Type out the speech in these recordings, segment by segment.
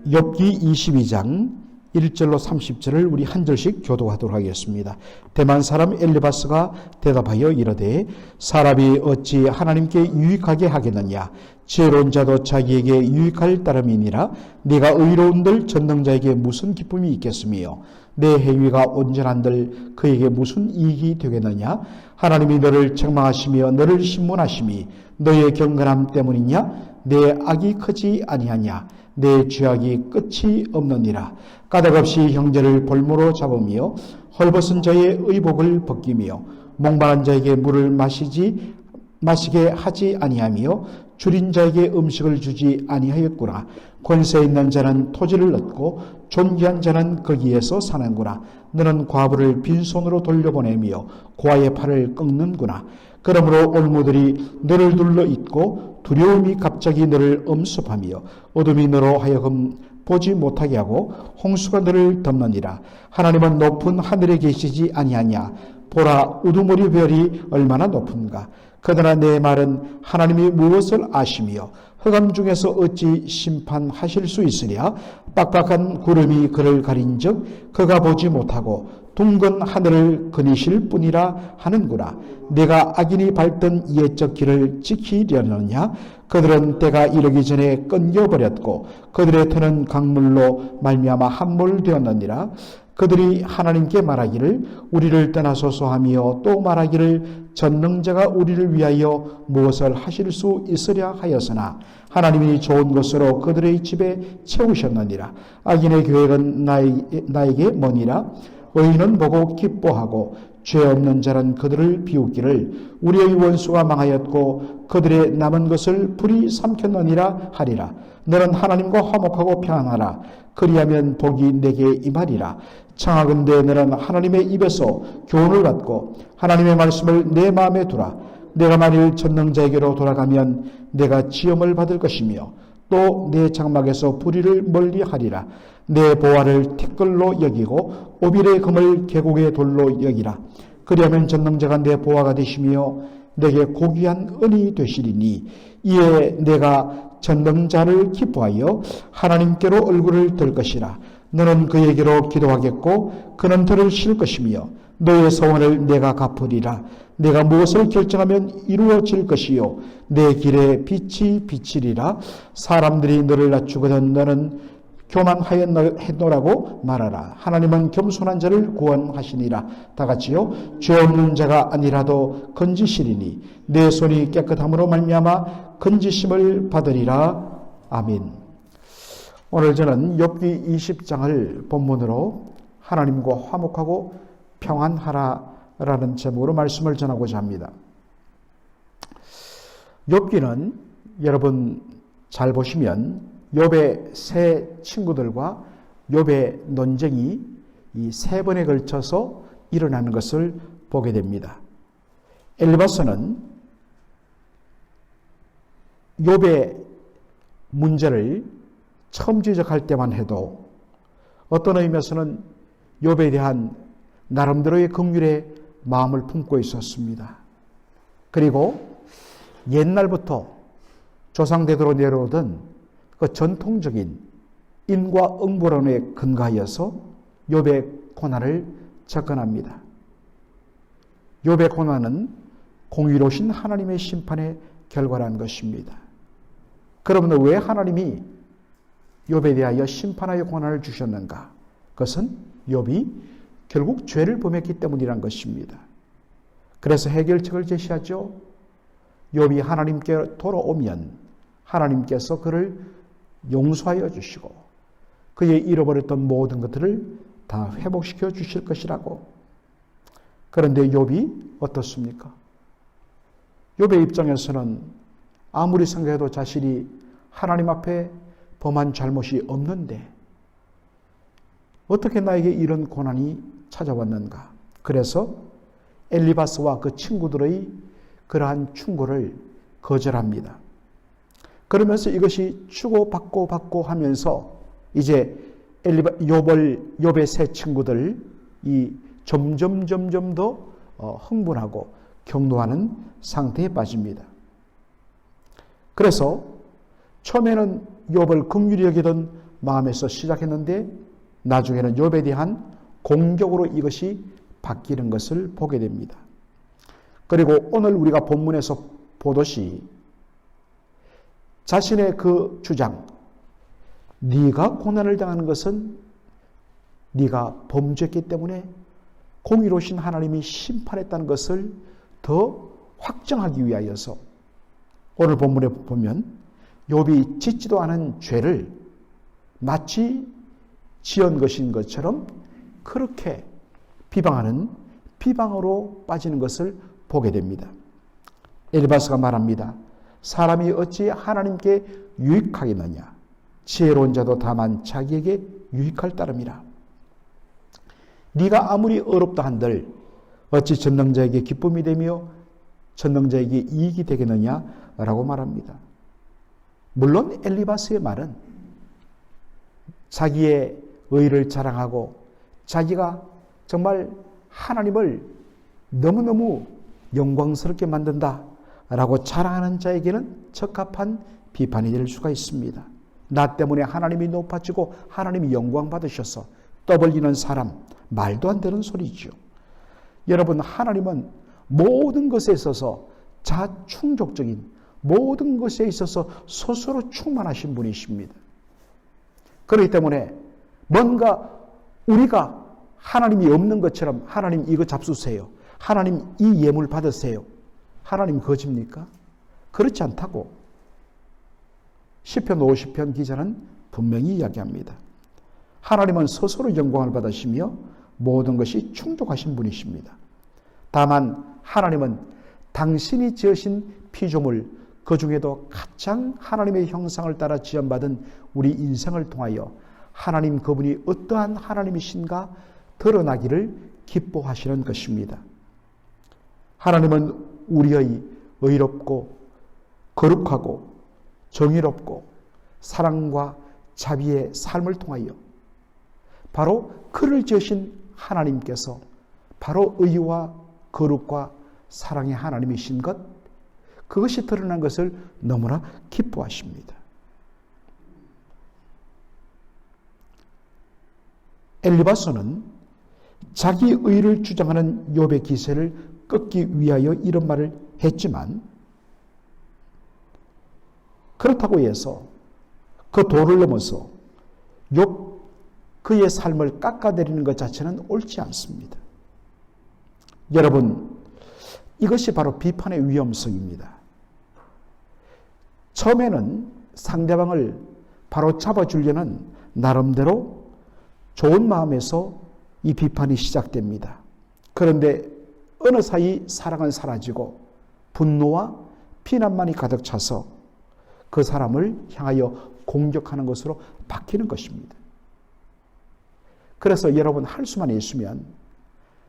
욥기 22장 1절로 30절을 우리 한 절씩 교독하도록 하겠습니다. 대만 사람 엘리바스가 대답하여 이르되 사람이 어찌 하나님께 유익하게 하겠느냐. 지혜로운 자도 자기에게 유익할 따름이니라. 네가 의로운들 전능자에게 무슨 기쁨이 있겠으며 내 행위가 온전한들 그에게 무슨 이익이 되겠느냐. 하나님이 너를 책망하시며 너를 신문하심이 너의 경건함 때문이냐. 내 악이 크지 아니하냐. 내 죄악이 끝이 없느니라. 까닭없이 형제를 볼모로 잡으며 헐벗은 자의 의복을 벗기며 목마른 자에게 물을 마시게 하지 아니하며 줄인 자에게 음식을 주지 아니하였구나. 권세 있는 자는 토지를 얻고 존귀한 자는 거기에서 사는구나. 너는 과부를 빈손으로 돌려보내며 고아의 팔을 꺾는구나. 그러므로 올무들이 너를 둘러 있고 두려움이 갑자기 너를 엄습하며 어둠이 너로 하여금 보지 못하게 하고 홍수가 너를 덮느니라. 하나님은 높은 하늘에 계시지 아니하냐. 보라, 우두머리 별이 얼마나 높은가. 그러나 내 말은 하나님이 무엇을 아시며 흑암 중에서 어찌 심판하실 수 있으랴. 빡빡한 구름이 그를 가린즉 그가 보지 못하고 둥근 하늘을 그니실 뿐이라 하는구나. 내가 악인이 밟던 옛적 길을 지키려느냐. 그들은 때가 이르기 전에 끊겨버렸고 그들의 터는 강물로 말미암아 함몰되었느니라. 그들이 하나님께 말하기를 우리를 떠나소서 하며 또 말하기를 전능자가 우리를 위하여 무엇을 하실 수 있으랴 하였으나 하나님이 좋은 것으로 그들의 집에 채우셨느니라. 악인의 계획은 나에게 머니라. 의인은 보고 기뻐하고 죄 없는 자는 그들을 비웃기를 우리의 원수가 망하였고 그들의 남은 것을 불이 삼켰느니라 하리라. 너는 하나님과 화목하고 평안하라. 그리하면 복이 내게 임하리라. 청하건대 너는 하나님의 입에서 교훈을 받고 하나님의 말씀을 내 마음에 두라. 내가 만일 전능자에게로 돌아가면 내가 지엄을 받을 것이며 또 내 장막에서 불의를 멀리하리라. 내 보화를 티끌로 여기고 오빌의 금을 계곡의 돌로 여기라. 그리하면 전능자가 내 보화가 되시며 내게 고귀한 은이 되시리니 이에 내가 전능자를 기뻐하여 하나님께로 얼굴을 들 것이라. 너는 그에게로 기도하겠고 그는 들을 쉴 것이며 너의 소원을 내가 갚으리라. 내가 무엇을 결정하면 이루어질 것이요 내 길에 빛이 비치리라. 사람들이 너를 낮추거든 너는 교만하였노라고 말하라. 하나님은 겸손한 자를 구원하시니라. 다 같이요. 죄 없는 자가 아니라도 건지시리니 내 손이 깨끗함으로 말미암아 건지심을 받으리라. 아멘. 오늘 저는 욥기 20장을 본문으로 하나님과 화목하고 평안하라라는 제목으로 말씀을 전하고자 합니다. 욥기는 여러분 잘 보시면 욥의 세 친구들과 욥의 논쟁이 이 세 번에 걸쳐서 일어나는 것을 보게 됩니다. 엘리바스는 욥의 문제를 처음 지적할 때만 해도 어떤 의미에서는 욥에 대한 나름대로의 긍휼의 마음을 품고 있었습니다. 그리고 옛날부터 조상대대로 내려오던 그 전통적인 인과 응보론에 근거하여서 욥의 고난을 접근합니다. 욥의 고난은 공의로우신 하나님의 심판의 결과라는 것입니다. 그러면 왜 하나님이 욥에 대하여 심판하여 고난을 주셨는가? 그것은 욥이 결국 죄를 범했기 때문이란 것입니다. 그래서 해결책을 제시하죠. 욥이 하나님께 돌아오면 하나님께서 그를 용서하여 주시고 그의 잃어버렸던 모든 것들을 다 회복시켜 주실 것이라고. 그런데 욥이 어떻습니까? 욥의 입장에서는 아무리 생각해도 자신이 하나님 앞에 범한 잘못이 없는데 어떻게 나에게 이런 고난이 찾아왔는가? 그래서 엘리바스와 그 친구들의 그러한 충고를 거절합니다. 그러면서 이것이 주고받고 하면서 이제 욥의 세 친구들이 점점 더 흥분하고 경노하는 상태에 빠집니다. 그래서 처음에는 욥을 긍휼히 여기던 마음에서 시작했는데 나중에는 욥에 대한 공격으로 이것이 바뀌는 것을 보게 됩니다. 그리고 오늘 우리가 본문에서 보듯이 자신의 그 주장, 네가 고난을 당하는 것은 네가 범죄했기 때문에 공의로우신 하나님이 심판했다는 것을 더 확정하기 위하여서 오늘 본문에 보면 욥이 짓지도 않은 죄를 마치 지은 것인 것처럼 그렇게 비방하는 비방으로 빠지는 것을 보게 됩니다. 엘리바스가 말합니다. 사람이 어찌 하나님께 유익하겠느냐. 지혜로운 자도 다만 자기에게 유익할 따름이라. 네가 아무리 어렵다 한들 어찌 전능자에게 기쁨이 되며 전능자에게 이익이 되겠느냐라고 말합니다. 물론 엘리바스의 말은 자기의 의를 자랑하고 자기가 정말 하나님을 너무너무 영광스럽게 만든다라고 자랑하는 자에게는 적합한 비판이 될 수가 있습니다. 나 때문에 하나님이 높아지고 하나님이 영광 받으셔서 떠벌리는 사람, 말도 안 되는 소리죠. 여러분, 하나님은 모든 것에 있어서 자충족적인 모든 것에 있어서 스스로 충만하신 분이십니다. 그렇기 때문에 뭔가 우리가 하나님이 없는 것처럼 하나님 이거 잡수세요. 하나님 이 예물 받으세요. 하나님 거짓입니까? 그렇지 않다고 시편 50편 기자는 분명히 이야기합니다. 하나님은 스스로 영광을 받으시며 모든 것이 충족하신 분이십니다. 다만 하나님은 당신이 지으신 피조물 그 중에도 가장 하나님의 형상을 따라 지음받은 우리 인생을 통하여 하나님 그분이 어떠한 하나님이신가 드러나기를 기뻐하시는 것입니다. 하나님은 우리의 의롭고 거룩하고 정의롭고 사랑과 자비의 삶을 통하여 바로 그를 지으신 하나님께서 바로 의와 거룩과 사랑의 하나님이신 것, 그것이 드러난 것을 너무나 기뻐하십니다. 엘리바스는 자기 의를 주장하는 욥의 기세를 꺾기 위하여 이런 말을 했지만 그렇다고 해서 그 도를 넘어서 욥 그의 삶을 깎아내리는 것 자체는 옳지 않습니다. 여러분, 이것이 바로 비판의 위험성입니다. 처음에는 상대방을 바로 잡아주려는 나름대로 좋은 마음에서 이 비판이 시작됩니다. 그런데 어느 사이 사랑은 사라지고 분노와 비난만이 가득 차서 그 사람을 향하여 공격하는 것으로 바뀌는 것입니다. 그래서 여러분, 할 수만 있으면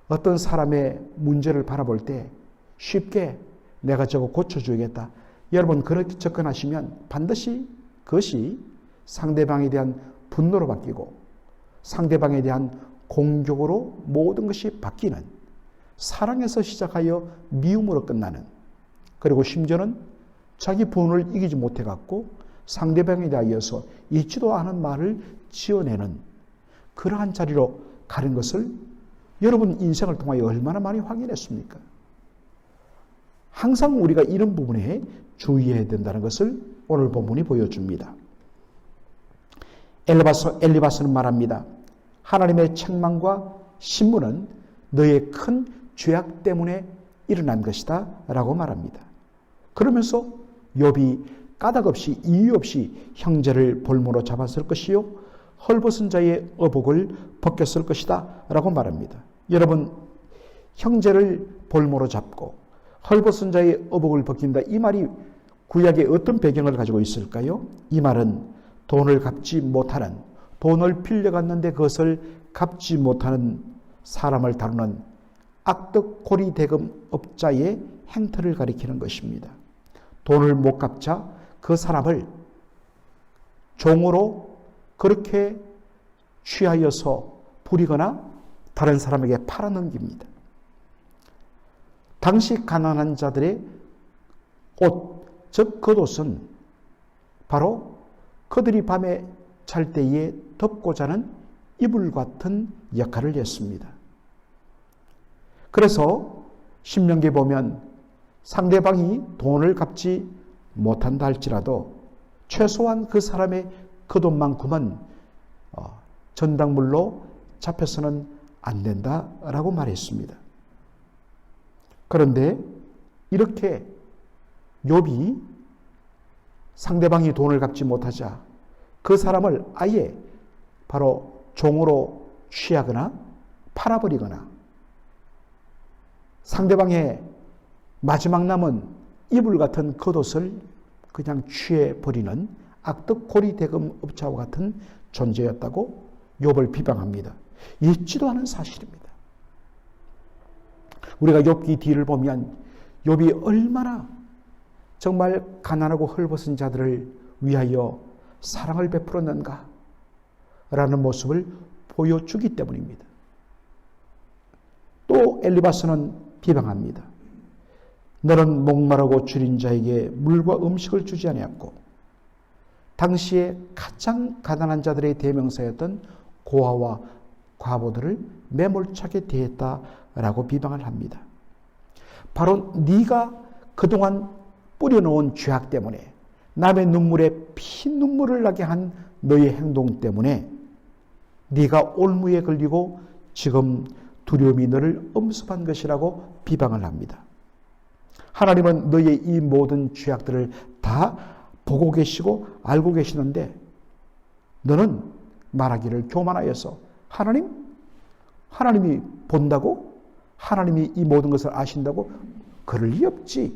어떤 사람의 문제를 바라볼 때 쉽게 내가 저거 고쳐줘야겠다. 여러분, 그렇게 접근하시면 반드시 그것이 상대방에 대한 분노로 바뀌고 상대방에 대한 공격으로 모든 것이 바뀌는, 사랑에서 시작하여 미움으로 끝나는, 그리고 심지어는 자기 분을 이기지 못해갖고 상대방에 대하여서 있지도 않은 말을 지어내는 그러한 자리로 가는 것을 여러분 인생을 통하여 얼마나 많이 확인했습니까? 항상 우리가 이런 부분에 주의해야 된다는 것을 오늘 본문이 보여줍니다. 엘리바스는 말합니다. 하나님의 책망과 신문은 너의 큰 죄악 때문에 일어난 것이다 라고 말합니다. 그러면서 욥이 까닭없이 이유 없이 형제를 볼모로 잡았을 것이요 헐벗은 자의 어복을 벗겼을 것이다 라고 말합니다. 여러분, 형제를 볼모로 잡고 헐벗은 자의 어복을 벗긴다, 이 말이 구약의 어떤 배경을 가지고 있을까요? 이 말은 돈을 갚지 못하는, 돈을 빌려갔는데 그것을 갚지 못하는 사람을 다루는 악덕고리 대금업자의 행태를 가리키는 것입니다. 돈을 못 갚자 그 사람을 종으로 그렇게 취하여서 부리거나 다른 사람에게 팔아넘깁니다. 당시 가난한 자들의 옷, 즉 겉옷은 바로 그들이 밤에 잘 때에 덮고 자는 이불 같은 역할을 했습니다. 그래서 신명기에 보면 상대방이 돈을 갚지 못한다 할지라도 최소한 그 사람의 그 돈만큼은 전당물로 잡혀서는 안 된다라고 말했습니다. 그런데 이렇게 욥이 상대방이 돈을 갚지 못하자 그 사람을 아예 바로 종으로 취하거나 팔아버리거나 상대방의 마지막 남은 이불 같은 겉옷을 그냥 취해버리는 악덕고리 대금 업자와 같은 존재였다고 욥을 비방합니다. 있지도 않은 사실입니다. 우리가 욥기 뒤를 보면 욥이 얼마나 정말 가난하고 헐벗은 자들을 위하여 사랑을 베풀었는가 라는 모습을 보여주기 때문입니다. 또 엘리바스는 비방합니다. 너는 목마르고 줄인 자에게 물과 음식을 주지 아니하였고 당시에 가장 가난한 자들의 대명사였던 고아와 과부들을 매몰차게 대했다라고 비방을 합니다. 바로 네가 그동안 뿌려놓은 죄악 때문에 남의 눈물에 피눈물을 나게 한 너의 행동 때문에 네가 올무에 걸리고 지금 두려움이 너를 엄습한 것이라고 비방을 합니다. 하나님은 너의 이 모든 죄악들을 다 보고 계시고 알고 계시는데 너는 말하기를 교만하여서 하나님이 본다고? 하나님이 이 모든 것을 아신다고? 그럴 리 없지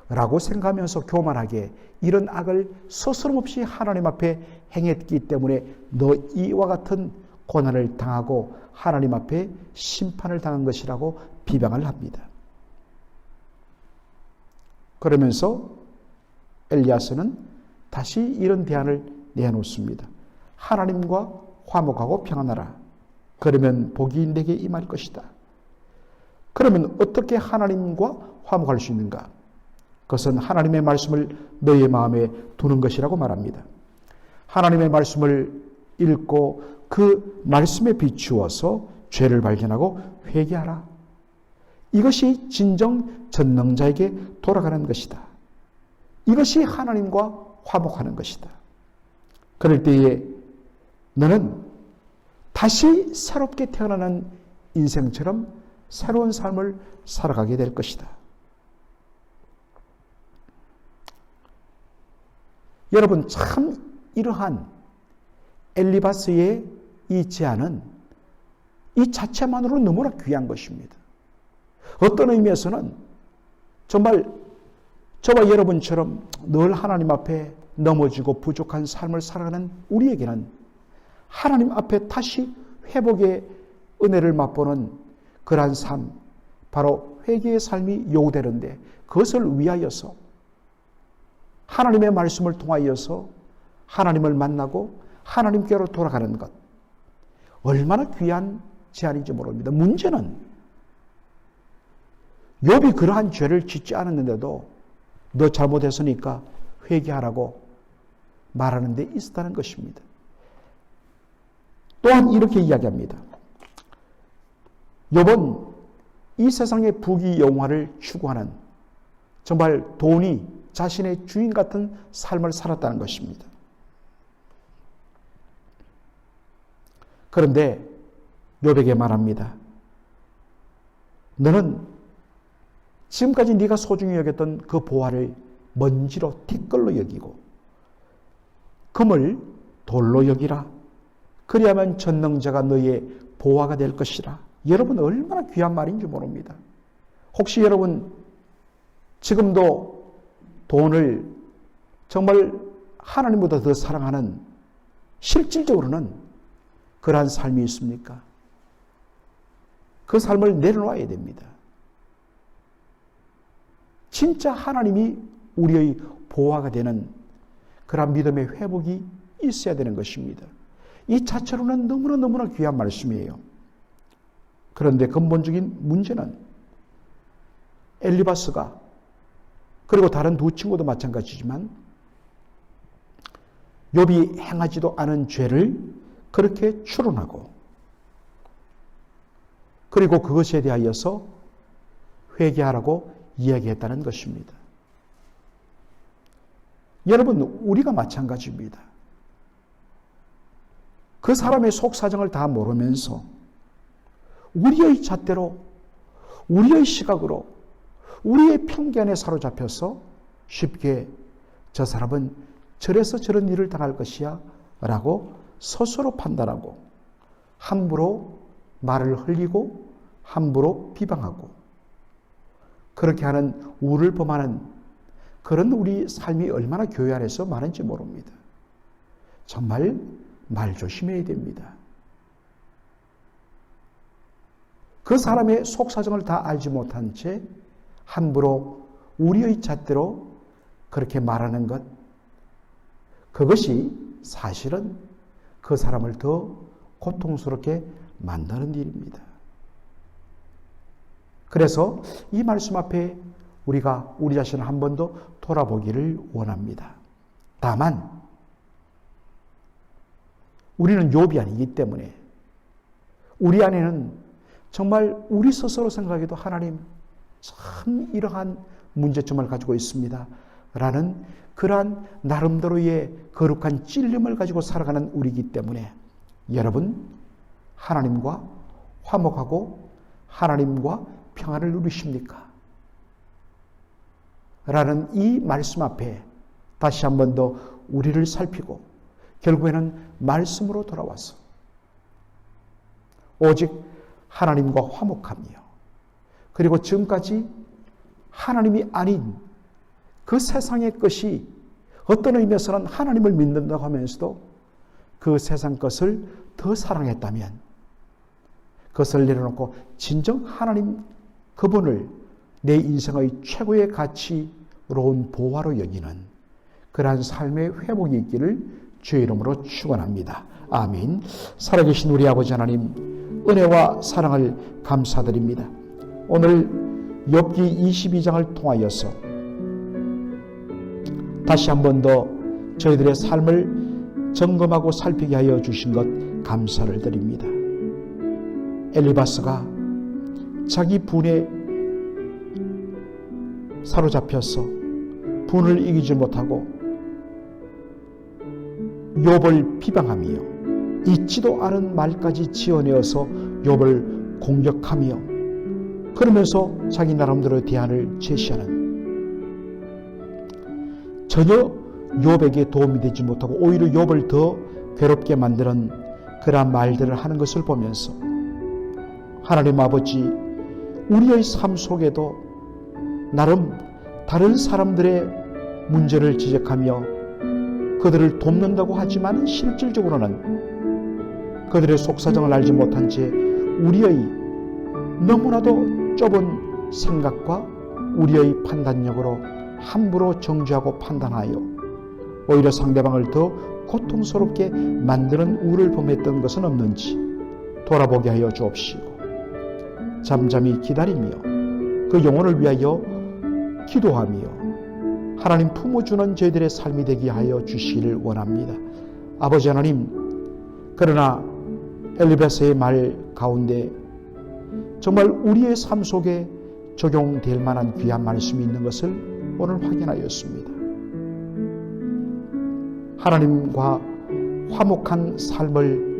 라고 생각하면서 교만하게 이런 악을 서스럼없이 하나님 앞에 행했기 때문에 너 이와 같은 고난을 당하고 하나님 앞에 심판을 당한 것이라고 비방을 합니다. 그러면서 엘리야스는 다시 이런 대안을 내놓습니다. 하나님과 화목하고 평안하라. 그러면 복이 내게 임할 것이다. 그러면 어떻게 하나님과 화목할 수 있는가? 그것은 하나님의 말씀을 너의 마음에 두는 것이라고 말합니다. 하나님의 말씀을 읽고 그 말씀에 비추어서 죄를 발견하고 회개하라. 이것이 진정 전능자에게 돌아가는 것이다. 이것이 하나님과 화목하는 것이다. 그럴 때에 너는 다시 새롭게 태어나는 인생처럼 새로운 삶을 살아가게 될 것이다. 여러분, 참 이러한 엘리바스의 이 제안은 이 자체만으로 너무나 귀한 것입니다. 어떤 의미에서는 정말 저와 여러분처럼 늘 하나님 앞에 넘어지고 부족한 삶을 살아가는 우리에게는 하나님 앞에 다시 회복의 은혜를 맛보는 그러한 삶, 바로 회개의 삶이 요구되는데 그것을 위하여서 하나님의 말씀을 통하여서 하나님을 만나고 하나님께로 돌아가는 것, 얼마나 귀한 제안인지 모릅니다. 문제는 욥이 그러한 죄를 짓지 않았는데도 너 잘못했으니까 회개하라고 말하는 데 있었다는 것입니다. 또한 이렇게 이야기합니다. 욥은 이 세상의 부귀 영화를 추구하는 정말 돈이 자신의 주인 같은 삶을 살았다는 것입니다. 그런데 욥에게 말합니다. 너는 지금까지 네가 소중히 여겼던 그 보화를 먼지로 티끌로 여기고 금을 돌로 여기라. 그리하면 전능자가 너의 보화가 될 것이라. 여러분, 얼마나 귀한 말인지 모릅니다. 혹시 여러분 지금도 돈을 정말 하나님보다 더 사랑하는, 실질적으로는 그러한 삶이 있습니까? 그 삶을 내려놔야 됩니다. 진짜 하나님이 우리의 보화가 되는 그런 믿음의 회복이 있어야 되는 것입니다. 이 자체로는 너무나 귀한 말씀이에요. 그런데 근본적인 문제는 엘리바스가, 그리고 다른 두 친구도 마찬가지지만 욥이 행하지도 않은 죄를 그렇게 추론하고 그리고 그것에 대하여서 회개하라고 이야기했다는 것입니다. 여러분, 우리가 마찬가지입니다. 그 사람의 속사정을 다 모르면서 우리의 잣대로, 우리의 시각으로, 우리의 편견에 사로잡혀서 쉽게 저 사람은 저래서 저런 일을 당할 것이야 라고 스스로 판단하고 함부로 말을 흘리고 함부로 비방하고 그렇게 하는 우를 범하는 그런 우리 삶이 얼마나 교회 안에서 많은지 모릅니다. 정말 말 조심해야 됩니다. 그 사람의 속사정을 다 알지 못한 채 함부로 우리의 잣대로 그렇게 말하는 것, 그것이 사실은 그 사람을 더 고통스럽게 만드는 일입니다. 그래서 이 말씀 앞에 우리가 우리 자신을 한 번 더 돌아보기를 원합니다. 다만 우리는 욥이 아니기 때문에 우리 안에는 정말 우리 스스로 생각해도 하나님 참 이러한 문제점을 가지고 있습니다 라는 그러한 나름대로의 거룩한 찔림을 가지고 살아가는 우리이기 때문에 여러분, 하나님과 화목하고 하나님과 평안을 누리십니까? 라는 이 말씀 앞에 다시 한 번 더 우리를 살피고 결국에는 말씀으로 돌아와서 오직 하나님과 화목하며 그리고 지금까지 하나님이 아닌 그 세상의 것이 어떤 의미에서는 하나님을 믿는다고 하면서도 그 세상 것을 더 사랑했다면 그것을 내려놓고 진정 하나님 그분을 내 인생의 최고의 가치로운 보화로 여기는 그러한 삶의 회복이 있기를 주의 이름으로 축원합니다. 아멘. 살아계신 우리 아버지 하나님, 은혜와 사랑을 감사드립니다. 오늘 욥기 22장을 통하여서 다시 한 번 더 저희들의 삶을 점검하고 살피게 하여 주신 것 감사를 드립니다. 엘리바스가 자기 분에 사로잡혀서 분을 이기지 못하고 욥을 비방하며 있지도 않은 말까지 지어내어서 욥을 공격하며 그러면서 자기 나름대로 대안을 제시하는 전혀 욥에게 도움이 되지 못하고 오히려 욥을 더 괴롭게 만드는 그러한 말들을 하는 것을 보면서 하나님 아버지, 우리의 삶 속에도 나름 다른 사람들의 문제를 지적하며 그들을 돕는다고 하지만 실질적으로는 그들의 속사정을 알지 못한 채 우리의 너무나도 좁은 생각과 우리의 판단력으로 함부로 정죄하고 판단하여 오히려 상대방을 더 고통스럽게 만드는 우를 범했던 것은 없는지 돌아보게 하여 주옵시고 잠잠히 기다리며 그 영혼을 위하여 기도하며 하나님 품어주는 저희들의 삶이 되게 하여 주시기를 원합니다. 아버지 하나님, 그러나 엘리바스의 말 가운데 정말 우리의 삶 속에 적용될 만한 귀한 말씀이 있는 것을 오늘 확인하였습니다. 하나님과 화목한 삶을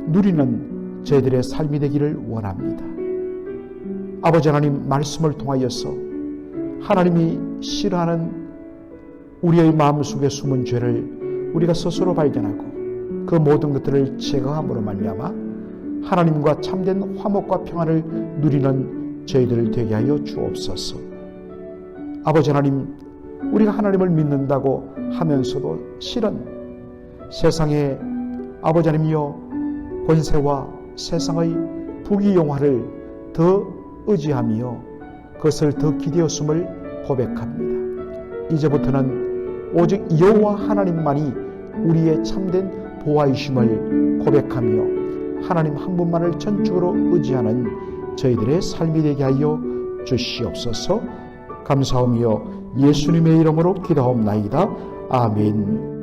누리는 저희들의 삶이 되기를 원합니다. 아버지 하나님, 말씀을 통하여서 하나님이 싫어하는 우리의 마음속에 숨은 죄를 우리가 스스로 발견하고 그 모든 것들을 제거함으로 말미암아 하나님과 참된 화목과 평안을 누리는 저희들 되게 하여 주옵소서. 아버지 하나님, 우리가 하나님을 믿는다고 하면서도 실은 세상의 아버지 하나님이여 권세와 세상의 부귀영화를 더 의지하며 그것을 더 기대었음을 고백합니다. 이제부터는 오직 여호와 하나님만이 우리의 참된 보호이심을 고백하며 하나님 한 분만을 전적으로 의지하는 저희들의 삶이 되게 하여 주시옵소서. 감사하며 예수님의 이름으로 기도하옵나이다. 아멘.